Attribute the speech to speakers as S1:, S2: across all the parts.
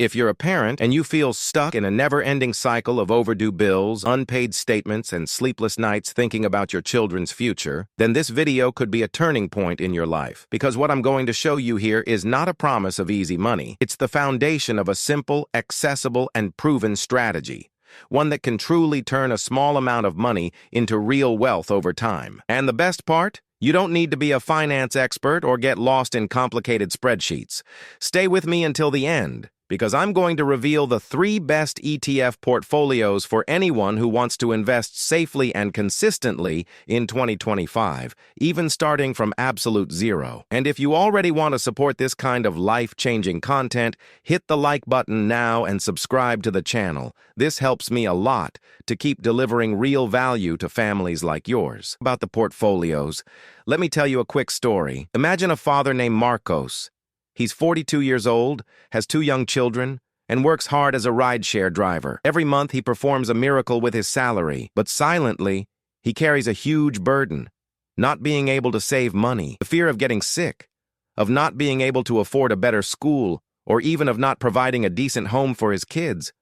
S1: If you're a parent and you feel stuck in a never-ending cycle of overdue bills, unpaid statements, and sleepless nights thinking about your children's future, then this video could be a turning point in your life. Because what I'm going to show you here is not a promise of easy money. It's the foundation of a simple, accessible, and proven strategy. One that can truly turn a small amount of money into real wealth over time. And the best part? You don't need to be a finance expert or get lost in complicated spreadsheets. Stay with me until the end, because I'm going to reveal the 3 best ETF portfolios for anyone who wants to invest safely and consistently in 2025, even starting from absolute zero. And if you already want to support this kind of life-changing content, hit the like button now and subscribe to the channel. This helps me a lot to keep delivering real value to families like yours. About the portfolios, let me tell you a quick story. Imagine a father named Marcos. He's 42 years old, has 2 young children, and works hard as a rideshare driver. Every month he performs a miracle with his salary, but silently, he carries a huge burden. Not being able to save money, the fear of getting sick, of not being able to afford a better school, or even of not providing a decent home for his kids.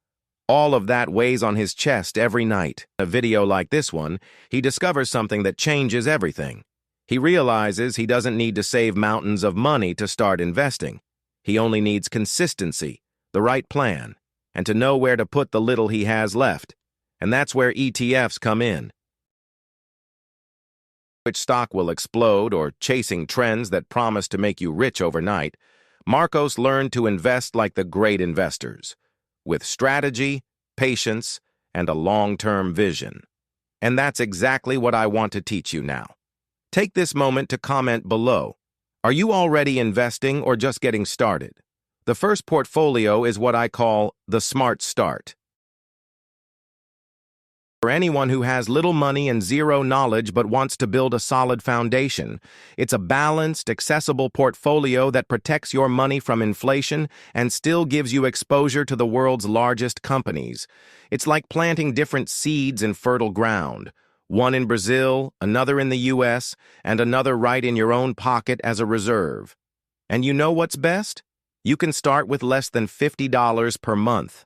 S1: All of that weighs on his chest every night. In a video like this one, he discovers something that changes everything. He realizes he doesn't need to save mountains of money to start investing. He only needs consistency, the right plan, and to know where to put the little he has left. And that's where ETFs come in. Which stock will explode or chasing trends that promise to make you rich overnight, Marcos learned to invest like the great investors, with strategy, patience, and a long-term vision. And that's exactly what I want to teach you now. Take this moment to comment below. Are you already investing or just getting started? The first portfolio is what I call the Smart Start. For anyone who has little money and zero knowledge but wants to build a solid foundation, it's a balanced, accessible portfolio that protects your money from inflation and still gives you exposure to the world's largest companies. It's like planting different seeds in fertile ground. One in Brazil, another in the US, and another right in your own pocket as a reserve. And you know what's best? You can start with less than $50 per month.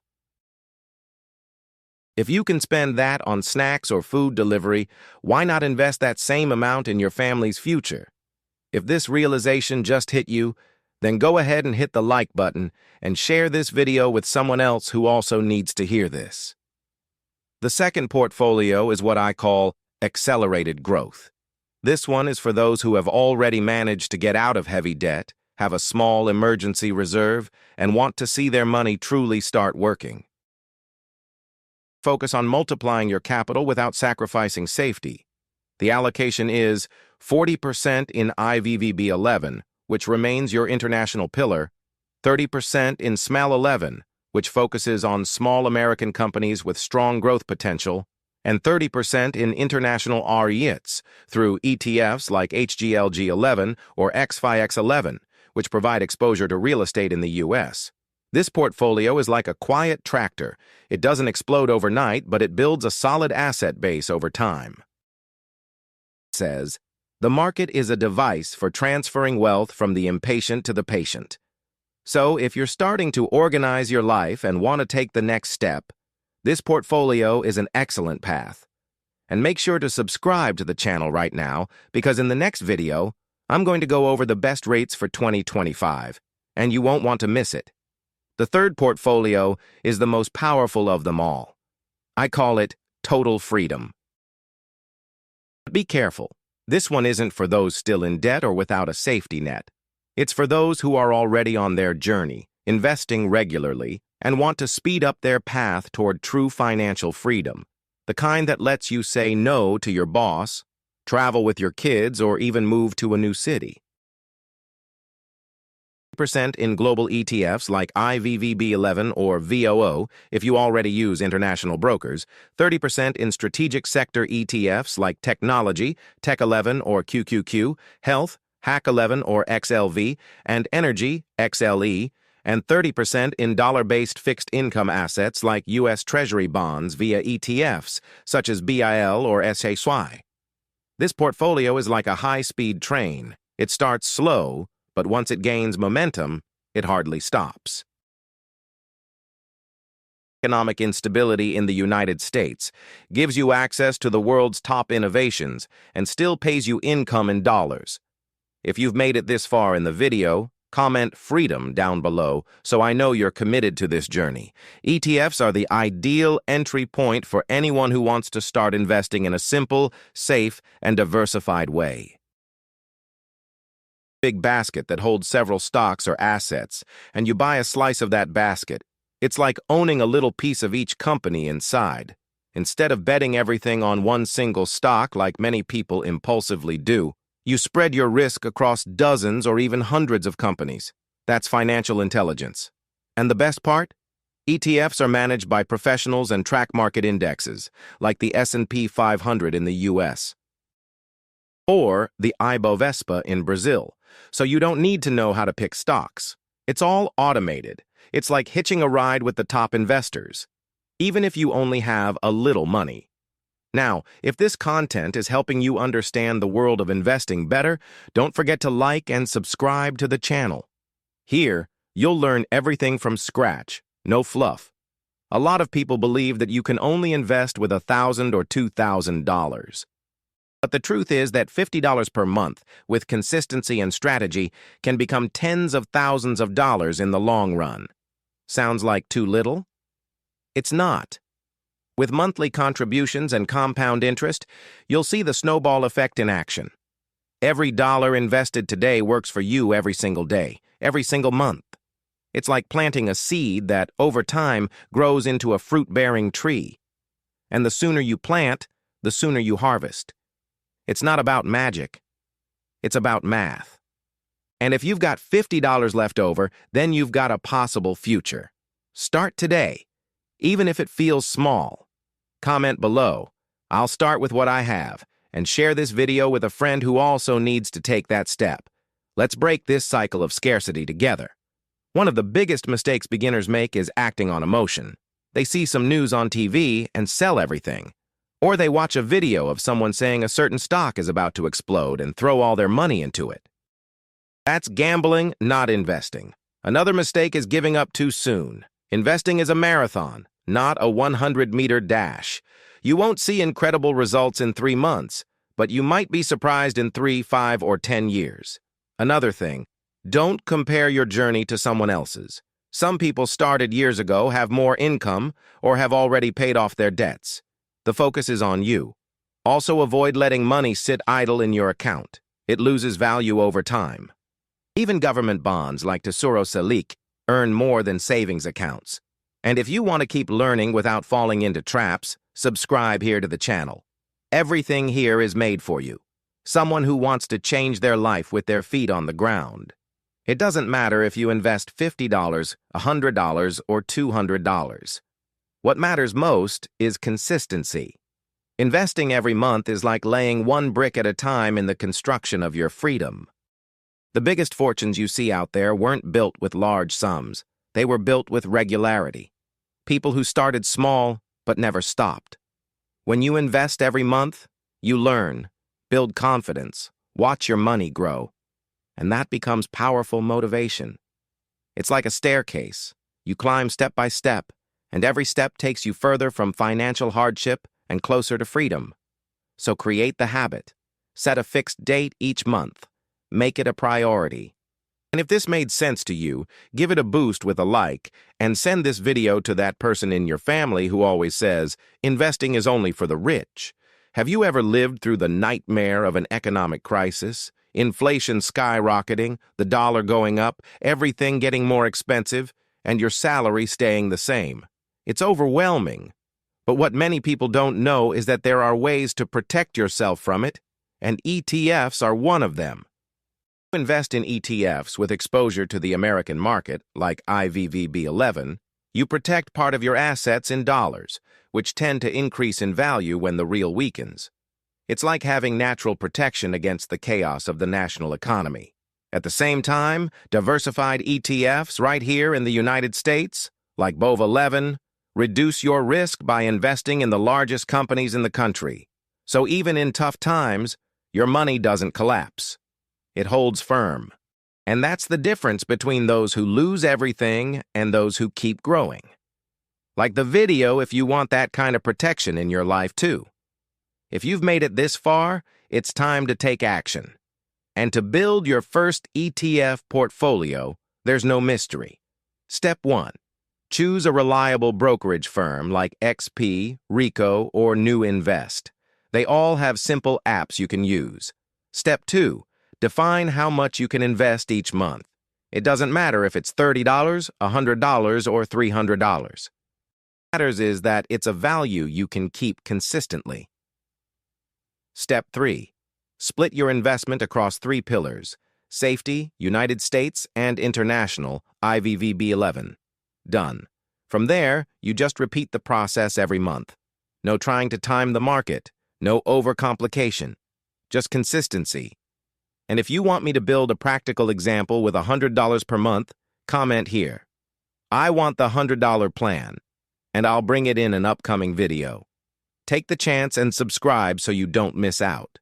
S1: If you can spend that on snacks or food delivery, why not invest that same amount in your family's future? If this realization just hit you, then go ahead and hit the like button and share this video with someone else who also needs to hear this. The second portfolio is what I call accelerated growth. This one is for those who have already managed to get out of heavy debt, have a small emergency reserve, and want to see their money truly start working. Focus on multiplying your capital without sacrificing safety. The allocation is 40% in IVVB11, which remains your international pillar, 30% in SMAL11, which focuses on small American companies with strong growth potential, and 30% in international REITs through ETFs like HGLG11 or XFIX11, which provide exposure to real estate in the US. This portfolio is like a quiet tractor. It doesn't explode overnight, but it builds a solid asset base over time. It says, the market is a device for transferring wealth from the impatient to the patient. So, if you're starting to organize your life and want to take the next step, this portfolio is an excellent path. And make sure to subscribe to the channel right now, because in the next video, I'm going to go over the best rates for 2025, and you won't want to miss it. The third portfolio is the most powerful of them all. I call it total freedom. But be careful. This one isn't for those still in debt or without a safety net. It's for those who are already on their journey, investing regularly, and want to speed up their path toward true financial freedom, the kind that lets you say no to your boss, travel with your kids, or even move to a new city. 30% in global ETFs like IVVB11 or VOO if you already use international brokers, 30% in strategic sector ETFs like technology, Tech11 or QQQ, health, HAC11 or XLV, and energy, XLE, and 30% in dollar-based fixed income assets like U.S. Treasury bonds via ETFs, such as BIL or SHY. This portfolio is like a high-speed train. It starts slow, but once it gains momentum, it hardly stops. Economic instability in the United States, gives you access to the world's top innovations, and still pays you income in dollars. If you've made it this far in the video, comment "freedom" down below so I know you're committed to this journey. ETFs are the ideal entry point for anyone who wants to start investing in a simple, safe, and diversified way. Big basket that holds several stocks or assets, and you buy a slice of that basket. It's like owning a little piece of each company inside. Instead of betting everything on one single stock like many people impulsively do, you spread your risk across dozens or even hundreds of companies. That's financial intelligence. And the best part? ETFs are managed by professionals and track market indexes, like the S&P 500 in the US, or the Ibovespa in Brazil, so you don't need to know how to pick stocks. It's all automated. It's like hitching a ride with the top investors, even if you only have a little money. Now, if this content is helping you understand the world of investing better, don't forget to like and subscribe to the channel. Here, you'll learn everything from scratch, no fluff. A lot of people believe that you can only invest with $1,000 or $2,000. But the truth is that $50 per month, with consistency and strategy, can become tens of thousands of dollars in the long run. Sounds like too little? It's not. With monthly contributions and compound interest, you'll see the snowball effect in action. Every dollar invested today works for you every single day, every single month. It's like planting a seed that, over time, grows into a fruit-bearing tree. And the sooner you plant, the sooner you harvest. It's not about magic. It's about math. And if you've got $50 left over, then you've got a possible future. Start today, even if it feels small. Comment below. I'll start with what I have, and share this video with a friend who also needs to take that step. Let's break this cycle of scarcity together. One of the biggest mistakes beginners make is acting on emotion. They see some news on TV and sell everything. Or they watch a video of someone saying a certain stock is about to explode and throw all their money into it. That's gambling, not investing. Another mistake is giving up too soon. Investing is a marathon, not a 100-meter dash. You won't see incredible results in 3 months, but you might be surprised in 3, 5, or 10 years. Another thing, don't compare your journey to someone else's. Some people started years ago, have more income, or have already paid off their debts. The focus is on you. Also, avoid letting money sit idle in your account. It loses value over time. Even government bonds like Tesoro Selic earn more than savings accounts. And if you want to keep learning without falling into traps, subscribe here to the channel. Everything here is made for you. Someone who wants to change their life with their feet on the ground. It doesn't matter if you invest $50, $100, or $200. What matters most is consistency. Investing every month is like laying one brick at a time in the construction of your freedom. The biggest fortunes you see out there weren't built with large sums. They were built with regularity. People who started small but never stopped. When you invest every month, you learn, build confidence, watch your money grow. And that becomes powerful motivation. It's like a staircase. You climb step by step, and every step takes you further from financial hardship and closer to freedom. So create the habit. Set a fixed date each month. Make it a priority. And if this made sense to you, give it a boost with a like, and send this video to that person in your family who always says, investing is only for the rich. Have you ever lived through the nightmare of an economic crisis? Inflation skyrocketing, the dollar going up, everything getting more expensive, and your salary staying the same. It's overwhelming. But what many people don't know is that there are ways to protect yourself from it, and ETFs are one of them. Invest in ETFs with exposure to the American market, like IVVB11, you protect part of your assets in dollars, which tend to increase in value when the real weakens. It's like having natural protection against the chaos of the national economy. At the same time, diversified ETFs right here in the United States, like BOV11, reduce your risk by investing in the largest companies in the country. So even in tough times, your money doesn't collapse. It holds firm. And that's the difference between those who lose everything and those who keep growing. Like the video if you want that kind of protection in your life too. If you've made it this far, it's time to take action. And to build your first ETF portfolio, there's no mystery. Step 1. Choose a reliable brokerage firm like XP, Rico, or New Invest. They all have simple apps you can use. Step 2. Define how much you can invest each month. It doesn't matter if it's $30, $100, or $300. What matters is that it's a value you can keep consistently. Step 3. Split your investment across 3 pillars: safety, United States, and international, IVVB11. Done. From there, you just repeat the process every month. No trying to time the market, no overcomplication, just consistency. And if you want me to build a practical example with $100 per month, comment here. I want the $100 plan, and I'll bring it in an upcoming video. Take the chance and subscribe so you don't miss out.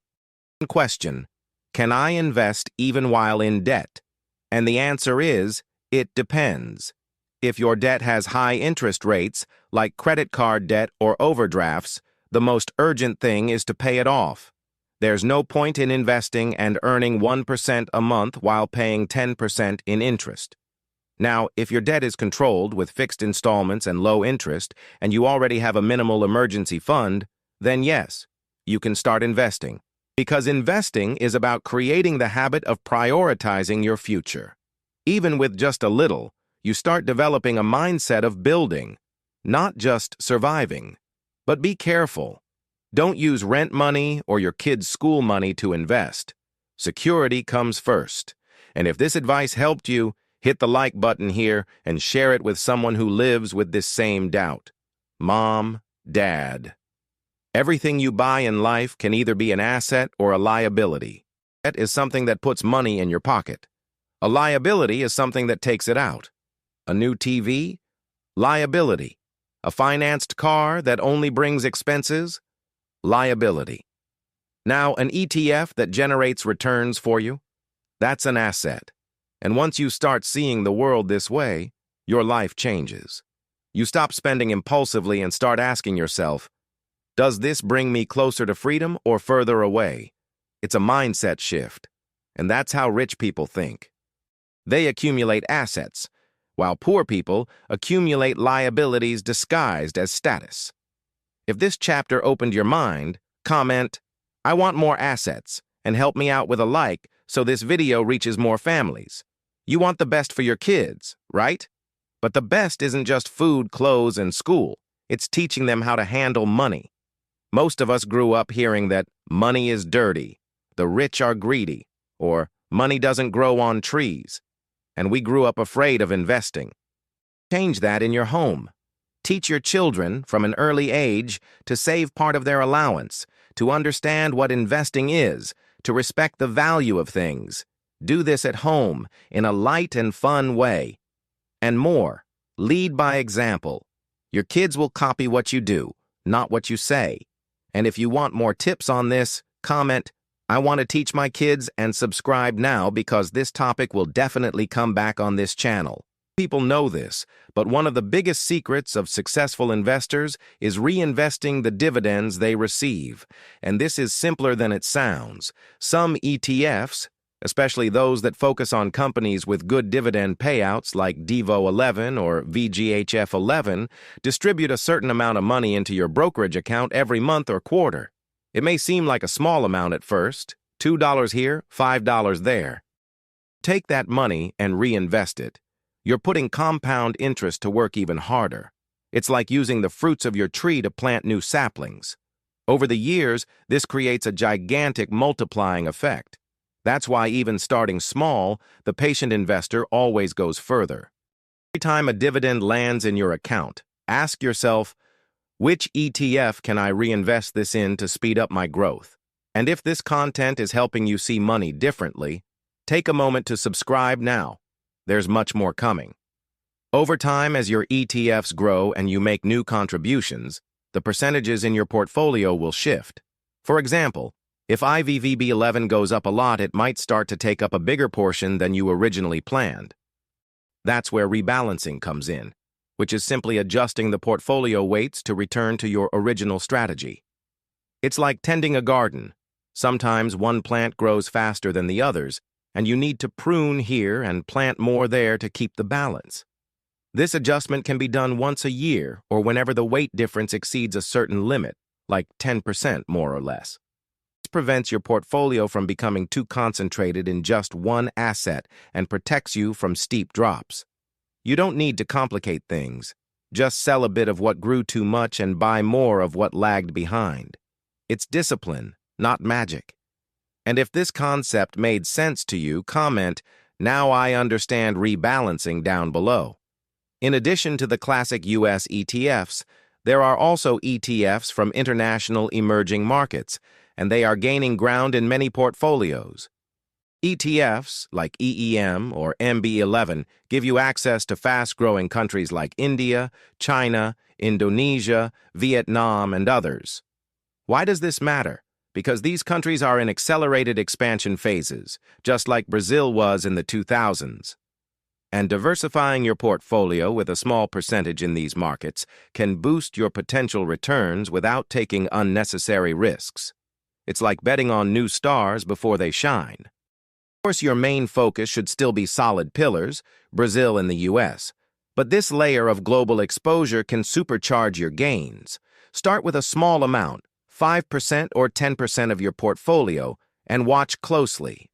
S1: Question: can I invest even while in debt? And the answer is, it depends. If your debt has high interest rates, like credit card debt or overdrafts, the most urgent thing is to pay it off. There's no point in investing and earning 1% a month while paying 10% in interest. Now, if your debt is controlled with fixed installments and low interest, and you already have a minimal emergency fund, then yes, you can start investing. Because investing is about creating the habit of prioritizing your future. Even with just a little, you start developing a mindset of building, not just surviving. But be careful. Don't use rent money or your kids' school money to invest. Security comes first. And if this advice helped you, hit the like button here and share it with someone who lives with this same doubt. Mom, Dad. Everything you buy in life can either be an asset or a liability. Debt is something that puts money in your pocket. A liability is something that takes it out. A new TV? Liability. A financed car that only brings expenses? Liability. Now, an ETF that generates returns for you? That's an asset. And once you start seeing the world this way, your life changes. You stop spending impulsively and start asking yourself, does this bring me closer to freedom or further away? It's a mindset shift. And that's how rich people think. They accumulate assets, while poor people accumulate liabilities disguised as status. If this chapter opened your mind, comment, I want more assets, and help me out with a like so this video reaches more families. You want the best for your kids, right? But the best isn't just food, clothes, and school. It's teaching them how to handle money. Most of us grew up hearing that money is dirty, the rich are greedy, or money doesn't grow on trees. And we grew up afraid of investing. Change that in your home. Teach your children from an early age to save part of their allowance, to understand what investing is, to respect the value of things. Do this at home in a light and fun way. And more, lead by example. Your kids will copy what you do, not what you say. And if you want more tips on this, comment, I want to teach my kids, and subscribe now because this topic will definitely come back on this channel. People know this, but one of the biggest secrets of successful investors is reinvesting the dividends they receive. And this is simpler than it sounds. Some ETFs, especially those that focus on companies with good dividend payouts like Devo 11 or VGHF 11, distribute a certain amount of money into your brokerage account every month or quarter. It may seem like a small amount at first, $2 here, $5 there. Take that money and reinvest it. You're putting compound interest to work even harder. It's like using the fruits of your tree to plant new saplings. Over the years, this creates a gigantic multiplying effect. That's why even starting small, the patient investor always goes further. Every time a dividend lands in your account, ask yourself, which ETF can I reinvest this in to speed up my growth? And if this content is helping you see money differently, take a moment to subscribe now. There's much more coming. Over time, as your ETFs grow and you make new contributions, the percentages in your portfolio will shift. For example, if IVVB11 goes up a lot, it might start to take up a bigger portion than you originally planned. That's where rebalancing comes in. which is simply adjusting the portfolio weights to return to your original strategy. It's like tending a garden. Sometimes one plant grows faster than the others, and you need to prune here and plant more there to keep the balance. This adjustment can be done once a year or whenever the weight difference exceeds a certain limit, like 10% more or less. This prevents your portfolio from becoming too concentrated in just one asset and protects you from steep drops. You don't need to complicate things. Just sell a bit of what grew too much and buy more of what lagged behind. It's discipline, not magic. And if this concept made sense to you, comment, "Now I understand rebalancing," down below. In addition to the classic US ETFs, there are also ETFs from international emerging markets, and they are gaining ground in many portfolios. ETFs, like EEM or MB11, give you access to fast-growing countries like India, China, Indonesia, Vietnam, and others. Why does this matter? Because these countries are in accelerated expansion phases, just like Brazil was in the 2000s. And diversifying your portfolio with a small percentage in these markets can boost your potential returns without taking unnecessary risks. It's like betting on new stars before they shine. Of course, your main focus should still be solid pillars, Brazil and the US, but this layer of global exposure can supercharge your gains. Start with a small amount, 5% or 10% of your portfolio, and watch closely.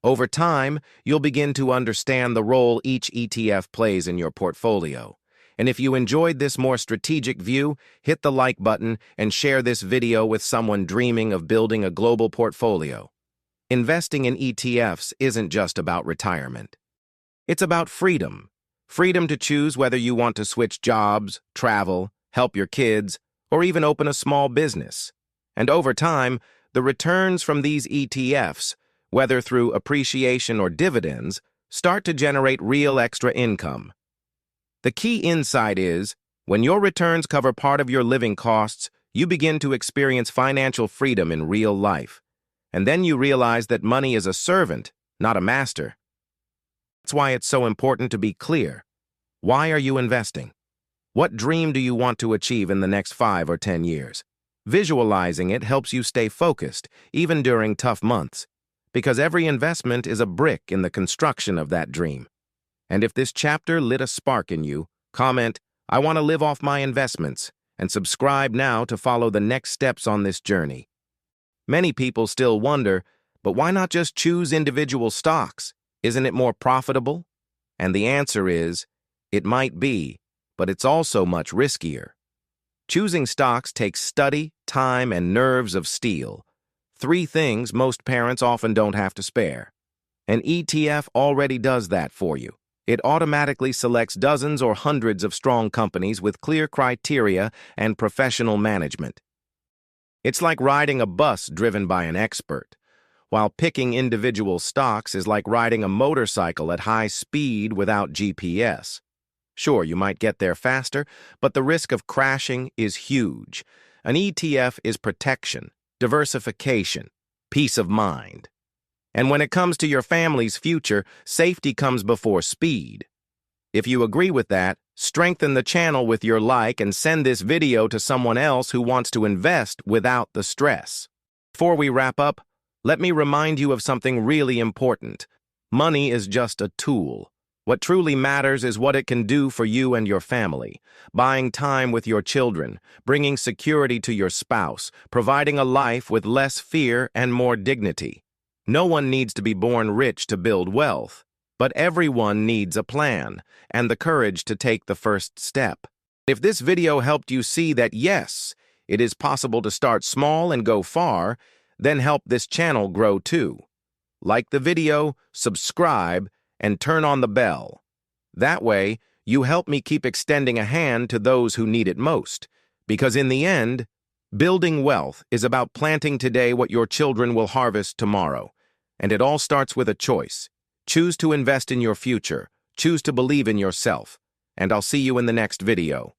S1: Over time, you'll begin to understand the role each ETF plays in your portfolio. And if you enjoyed this more strategic view, hit the like button and share this video with someone dreaming of building a global portfolio. Investing in ETFs isn't just about retirement. It's about freedom. Freedom to choose whether you want to switch jobs, travel, help your kids, or even open a small business. And over time, the returns from these ETFs, whether through appreciation or dividends, start to generate real extra income. The key insight is, when your returns cover part of your living costs, you begin to experience financial freedom in real life. And then you realize that money is a servant, not a master. That's why it's so important to be clear. Why are you investing? What dream do you want to achieve in the next 5 or 10 years? Visualizing it helps you stay focused, even during tough months, because every investment is a brick in the construction of that dream. And if this chapter lit a spark in you, comment, "I want to live off my investments," and subscribe now to follow the next steps on this journey. Many people still wonder, but why not just choose individual stocks? Isn't it more profitable? And the answer is, it might be, but it's also much riskier. Choosing stocks takes study, time, and nerves of steel. 3 things most parents often don't have to spare. An ETF already does that for you. It automatically selects dozens or hundreds of strong companies with clear criteria and professional management. It's like riding a bus driven by an expert, while picking individual stocks is like riding a motorcycle at high speed without GPS. Sure, you might get there faster, but the risk of crashing is huge. An ETF is protection, diversification, peace of mind. And when it comes to your family's future, safety comes before speed. If you agree with that, strengthen the channel with your like and send this video to someone else who wants to invest without the stress. Before we wrap up, let me remind you of something really important. Money is just a tool. What truly matters is what it can do for you and your family. Buying time with your children, bringing security to your spouse, providing a life with less fear and more dignity. No one needs to be born rich to build wealth, but everyone needs a plan and the courage to take the first step. If this video helped you see that yes, it is possible to start small and go far, then help this channel grow too. Like the video, subscribe, and turn on the bell. That way, you help me keep extending a hand to those who need it most. Because in the end, building wealth is about planting today what your children will harvest tomorrow. And it all starts with a choice. Choose to invest in your future. Choose to believe in yourself. And I'll see you in the next video.